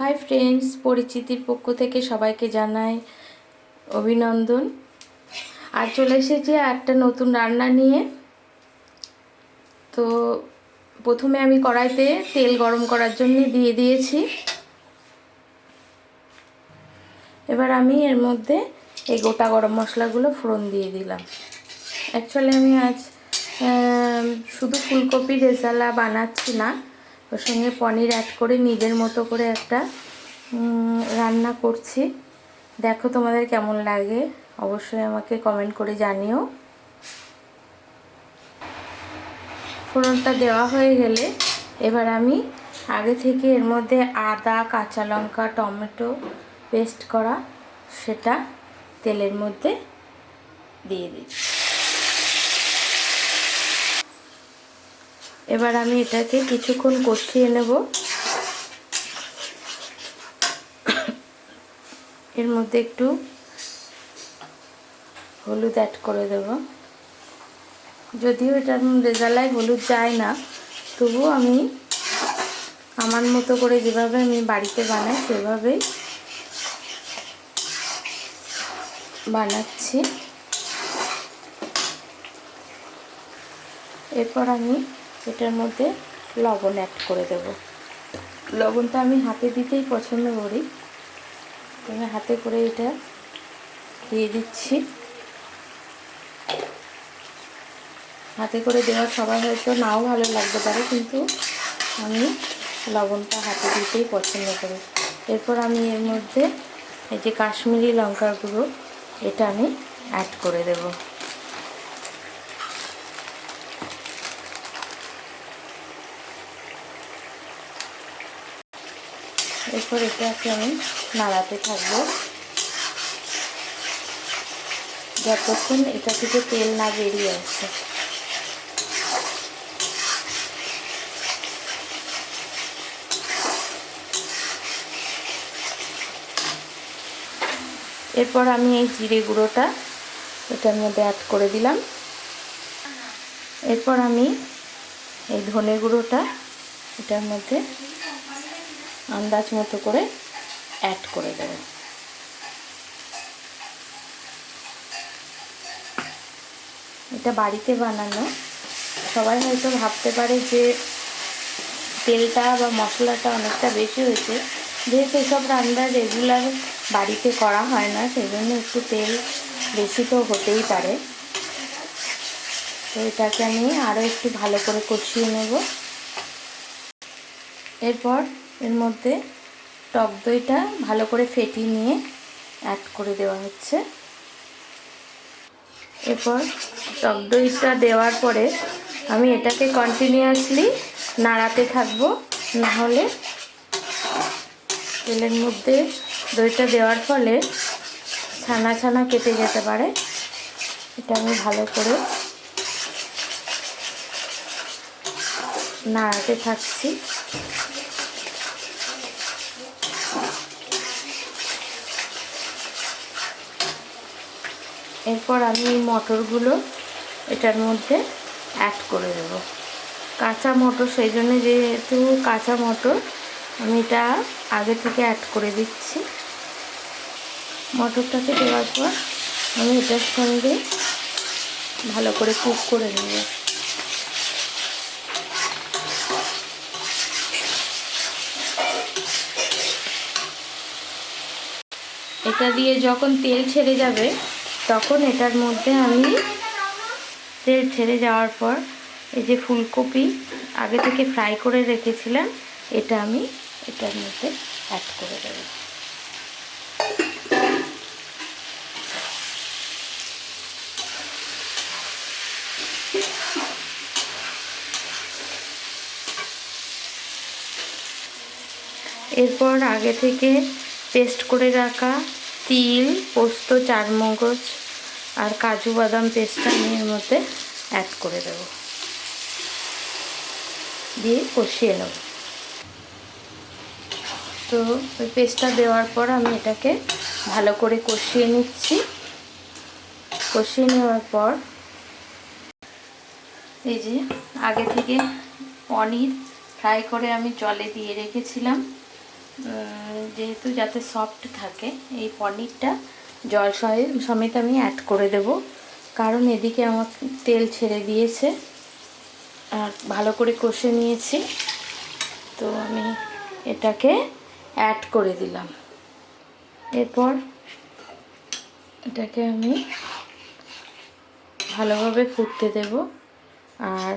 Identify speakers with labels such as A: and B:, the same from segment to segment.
A: Hi friends, পরিচিতির পক্ষ থেকে সবাইকে জানাই অভিনন্দন। আর চলে এসেছি একটা নতুন রান্না নিয়ে। তো প্রথমে আমি কড়াইতে তেল গরম করার জন্য দিয়ে দিয়েছি। এবার আমি এর মধ্যে এই গোটা গরম মশলাগুলো ফোড়ন দিয়ে দিলাম। অ্যাকচুয়ালি আমি আজ শুধু ফুলকপি রেজালা বানাচ্ছি না, ওর সঙ্গে পনির অ্যাড করে নিজের মতো করে একটা রান্না করছি। দেখো তোমাদের কেমন লাগে, অবশ্যই আমাকে কমেন্ট করে জানিও। ফোড়নটা দেওয়া হয়ে গেলে এবার আমি আগে থেকে এর মধ্যে আদা, কাঁচা লঙ্কা, টমেটো পেস্ট করা সেটা তেলের মধ্যে দিয়ে দিচ্ছি। এবার আমি এটাকে কিছুক্ষণ কষিয়ে নেব। এর মধ্যে একটু হলুদ অ্যাড করে দেব। যদিও এটার রেজালায় হলুদ যায় না, তবুও আমি আমার মতো করে যেভাবে আমি বাড়িতে বানাই সেভাবেই বানাচ্ছি। এরপর আমি এটার মধ্যে লবণ অ্যাড করে দেব। লবণটা আমি হাতে দিতেই পছন্দ করি, আমি হাতে করে এটা দিয়ে দিচ্ছি। হাতে করে দেওয়া সবার হয়তো নাও ভালো লাগতে পারে, কিন্তু আমি লবণটা হাতে দিতেই পছন্দ করি। এরপর আমি এর মধ্যে এই যে কাশ্মীরি লঙ্কার গুঁড়ো এটা আমি অ্যাড করে দেব। এরপর এটাকে আমি নাড়াতে থাকবো যতক্ষণ এটা থেকে তেল না বেরিয়ে আসে। এরপর আমি এই জিরে গুঁড়োটা এটার মধ্যে অ্যাড করে দিলাম। এরপর আমি এই ধনে গুঁড়োটা এটার মধ্যে আন্দাজ মতো করে অ্যাড করে দেব। এটা বাড়িতে বানানো, সবাই হয়তো ভাবতে পারে যে তেলটা বা মশলাটা অনেকটা বেশি হয়েছে। যেহেতু এসব রান্না রেগুলার বাড়িতে করা হয় না, সেই জন্য একটু তেল বেশি তো হতেই পারে। তো এটাকে আমি আরও একটু ভালো করে কষিয়ে নেব। এরপর এর মধ্যে টক দইটা ভালো করে ফেটিয়ে নিয়ে অ্যাড করে দেওয়া হচ্ছে। এরপর টক দইটা দেওয়ার পরে আমি এটাকে কন্টিনিউয়াসলি নাড়াতে থাকবো, নাহলে তেলের মধ্যে দইটা দেওয়ার ফলে ছানা ছানা কেটে যেতে পারে। এটা আমি ভালো করে নাড়াতে থাকছি। এরপর আমি মটরগুলো এটার মধ্যে অ্যাড করে দেব। কাঁচা মটর, সেই জন্য যেহেতু কাঁচা মটর আমি এটা আগে থেকে অ্যাড করে দিচ্ছি। মটরটাকে দেওয়ার পর আমি এটার সঙ্গে ভালো করে কুক করে নেব। এটা দিয়ে যখন তেল ছেড়ে যাবে তখন এটার মধ্যে আমি তেল ছেড়ে যাওয়ার পর এই যে ফুলকপি আগে থেকে ফ্রাই করে রেখেছিলাম এটা আমি এটার মধ্যে অ্যাড করে দেব। এরপর আগে থেকে পেস্ট করে রাখা তিল, পোস্ত, চারমগজ আর কাজু বাদাম পেস্টটা আমি এর মধ্যে অ্যাড করে দেব, দিয়ে কষিয়ে নেব। তো ওই পেস্টটা দেওয়ার পর আমি এটাকে ভালো করে কষিয়ে নিচ্ছি। কষিয়ে নেওয়ার পর এই যে আগে থেকে পনির ফ্রাই করে আমি জলে দিয়ে রেখেছিলাম, যেহেতু যাতে সফট থাকে এই পনিরটা জল সমেত আমি অ্যাড করে দেব, কারণ এদিকে আমার তেল ছেড়ে দিয়েছে আর ভালো করে কষে নিয়েছি। তো আমি এটাকে অ্যাড করে দিলাম। এরপর এটাকে আমি ভালোভাবে ফুটতে দেব। আর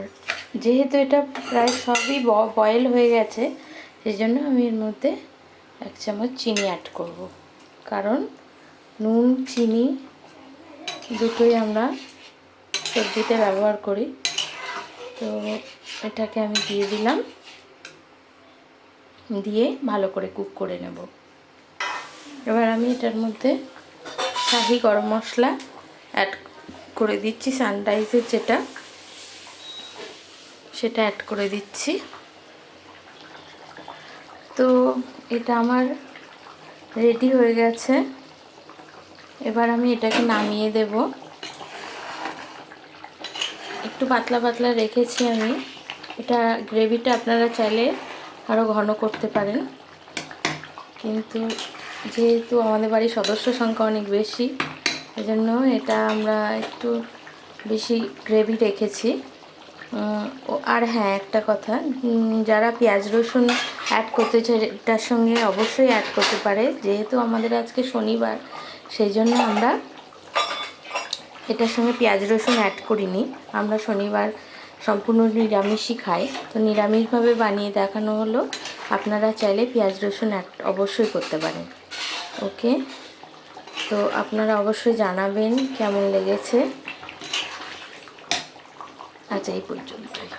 A: যেহেতু এটা প্রায় সবই বয়েল হয়ে গেছে, সেই জন্য আমি এর মধ্যে 1 চামচ চিনি অ্যাড করব, কারণ নুন চিনি দুটোই আমরা সবজিতে ব্যবহার করি। তো এটাকে আমি দিয়ে দিলাম, দিয়ে ভালো করে কুক করে নেব। এবার আমি এটার মধ্যে শাহি গরম মশলা অ্যাড করে দিচ্ছি, সানরাইজের সেটা অ্যাড করে দিচ্ছি। তো এটা আমার রেডি হয়ে গেছে। এবার আমি এটাকে নামিয়ে দেব। একটু পাতলা পাতলা রেখেছি আমি। এটা গ্রেভিটা আপনারা চাইলে আরও ঘন করতে পারেন, কিন্তু যেহেতু আমাদের বাড়ির সদস্য সংখ্যা অনেক বেশি, এজন্য এটা আমরা একটু বেশি গ্রেভি রেখেছি। আর হ্যাঁ, একটা কথা, যারা পেঁয়াজ রসুন অ্যাড করতে চায় এটার সঙ্গে অবশ্যই অ্যাড করতে পারে। যেহেতু আমাদের আজকে শনিবার, সেই জন্য আমরা এটার সঙ্গে পেঁয়াজ রসুন অ্যাড করিনি। আমরা শনিবার সম্পূর্ণ নিরামিষই খাই, তো নিরামিষভাবে বানিয়ে দেখানো হলো। আপনারা চাইলে পেঁয়াজ রসুন অ্যাড অবশ্যই করতে পারেন। ওকে, তো আপনারা অবশ্যই জানাবেন কেমন লেগেছে। আচ্ছা, এই পর্যন্তই।